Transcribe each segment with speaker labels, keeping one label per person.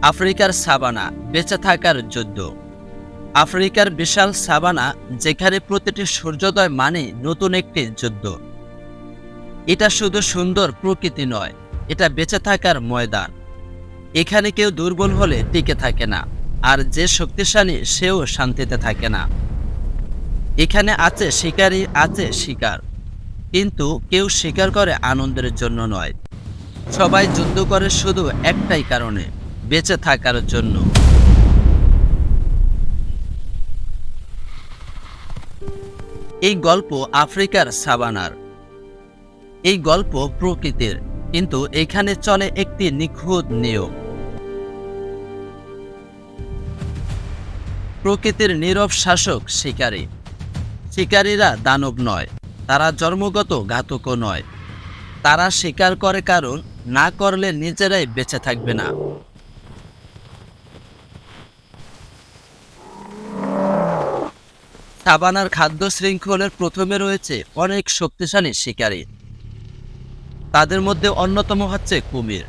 Speaker 1: আফ্রিকার সাভানা বেঁচে থাকার যুদ্ধ। আফ্রিকার বিশাল সাভানা, যেখানে প্রতিটি সূর্যোদয় মানে নতুন একটি যুদ্ধ। এটা শুধু সুন্দর প্রকৃতি নয়, এটা বেঁচে থাকার ময়দান। এখানে কেউ দুর্বল হলে টিকে থাকে না, আর যে শক্তিশালী সেও শান্তিতে থাকে না। এখানে আছে শিকারী, আছে শিকার, কিন্তু কেউ শিকার করে আনন্দের জন্য নয়। সবাই যুদ্ধ করে শুধু একটাই কারণে, বেঁচে থাকার জন্য। এই গল্প আফ্রিকার সাভানার। এই গল্প প্রকৃতির, কিন্তু এখানে চলে একটি নিখুঁত নিয়ম। প্রকৃতির নীরব শাসক শিকারী। শিকারীরা দানব নয়, তারা জন্মগত ঘাতকও নয়। তারা শিকার করে কারণ না করলে নিজেরাই বেঁচে থাকবে না। সাভানার খাদ্য শৃঙ্খলের প্রথমে রয়েছে অনেক শক্তিশালী শিকারী। তাদের মধ্যে অন্যতম হচ্ছে কুমির।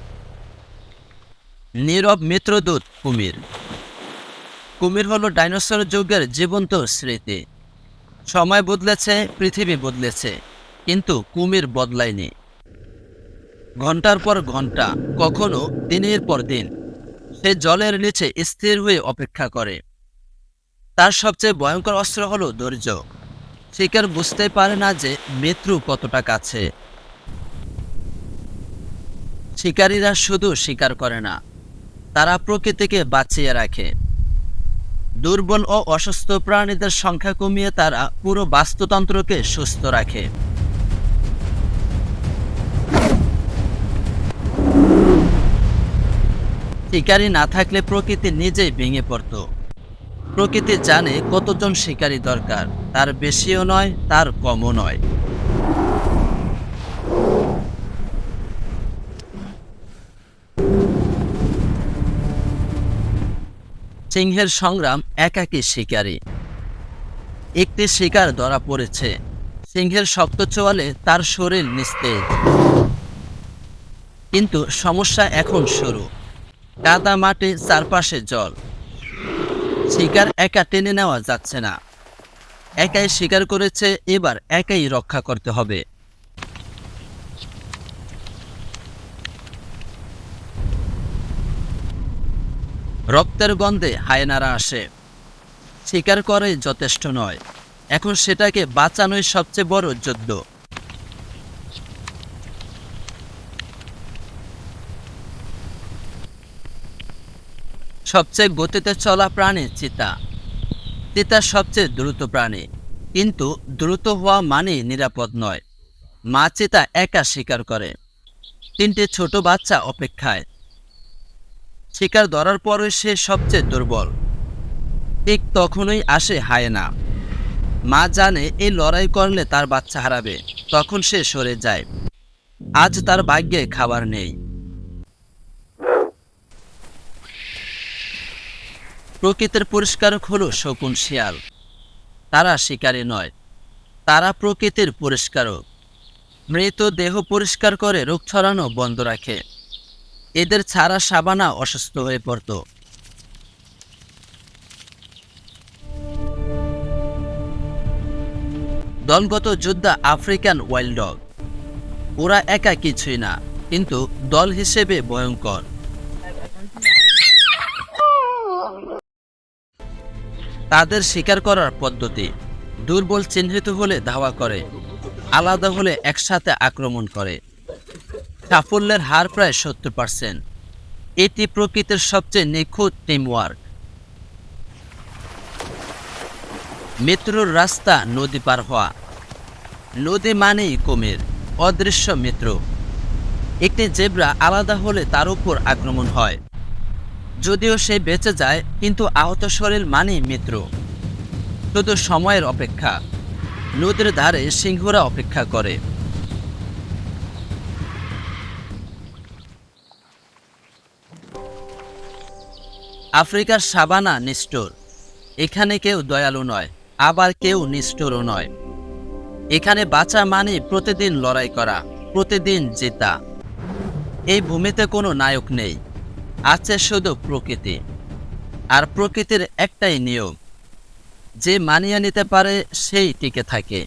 Speaker 1: নীরব মিত্রদূত কুমির। কুমির হলো ডাইনোসর যুগের জীবন্ত স্মৃতি। সময় বদলেছে, পৃথিবী বদলেছে, কিন্তু কুমির বদলায়নি। ঘন্টার পর ঘন্টা, কখনো দিনের পর দিন, সে জলের নিচে স্থির হয়ে অপেক্ষা করে। তার সবচেয়ে ভয়ঙ্কর অস্ত্র হলো ধৈর্য। শিকার বুঝতে পারে না যে মৃত্যু কতটা কাছে। শিকারীরা শুধু শিকার করে না, তারা প্রকৃতিকে বাঁচিয়ে রাখে। দুর্বল ও অসুস্থ প্রাণীদের সংখ্যা কমিয়ে তারা পুরো বাস্তুতন্ত্রকে সুস্থ রাখে। শিকারী না থাকলে প্রকৃতি নিজেই ভেঙে পড়ত। প্রকৃতি জানে কতজন শিকারী দরকার, তার বেশিও নয়, তার কমও নয়। সিংহের সংগ্রাম। একাকী শিকারী। একটি শিকার ধরা পড়েছে। সিংহের শক্ত চোয়ালে তার শরীর নিস্তেজ, কিন্তু সমস্যা এখন শুরু। কাদা মাটি, চারপাশে জল। শিকার একা টেনে নেওয়া যাচ্ছে না। একাই শিকার করেছে, এবার একাই রক্ষা করতে হবে। রক্তের গন্ধে হায়েনারা আসে। শিকার করে যথেষ্ট নয়, এখন সেটাকে বাঁচানোই সবচেয়ে বড় যুদ্ধ। সবচেয়ে গতিতে চলা প্রাণী চিতা। চিতা সবচেয়ে দ্রুত প্রাণী, কিন্তু দ্রুত হওয়া মানে নিরাপদ নয়। মা চিতা একা শিকার করে, তিনটে ছোট বাচ্চা অপেক্ষায়। শিকার ধরার পরে সে সবচেয়ে দুর্বল। ঠিক তখনই আসে হায়েনা। মা জানে এই লড়াই করলে তার বাচ্চা হারাবে, তখন সে সরে যায়। আজ তার ভাগ্যে খাবার নেই। প্রকৃতির পরিষ্কারক হলো শকুন শিয়াল। তারা শিকারী নয়, তারা প্রকৃতির পরিষ্কারক। মৃত দেহ পরিষ্কার করে রোগ ছড়ানো বন্ধ রাখে। এদের ছাড়া সাভানা অসুস্থ হয়ে পড়ত। দলগত যোদ্ধা আফ্রিকান ওয়াইল্ড ডগ। ওরা একা কিছুই না, কিন্তু দল হিসেবে ভয়ঙ্কর। তাদের শিকার করার পদ্ধতি: দুর্বল চিহ্নিত হলে ধাওয়া করে, আলাদা হলে একসাথে আক্রমণ করে। সাফল্যের হার প্রায় 70%। এটি প্রকৃতির সবচেয়ে নিখুঁত টিমওয়ার্ক। মৃত্যুর রাস্তা নদী পার হওয়া। নদী মানেই কুমির, অদৃশ্য মিত্র। একটি জেব্রা আলাদা হলে তার উপর আক্রমণ হয়। যদিও সে বেঁচে যায়, কিন্তু আহত শরীর মানেই মিত্র। শুধু সময়ের অপেক্ষা। নদীর ধারে সিংহরা অপেক্ষা করে। আফ্রিকার সাভানা নিষ্ঠুর। এখানে কেউ দয়ালু নয়, আবার কেউ নিষ্ঠুরও নয়। এখানে বাঁচা মানে প্রতিদিন লড়াই করা, প্রতিদিন জেতা। এই ভূমিতে কোনো নায়ক নেই, আছে শুধু প্রকৃতি। আর প্রকৃতির একটাই নিয়ম, যে মানিয়ে নিতে পারে সেই টিকে থাকে।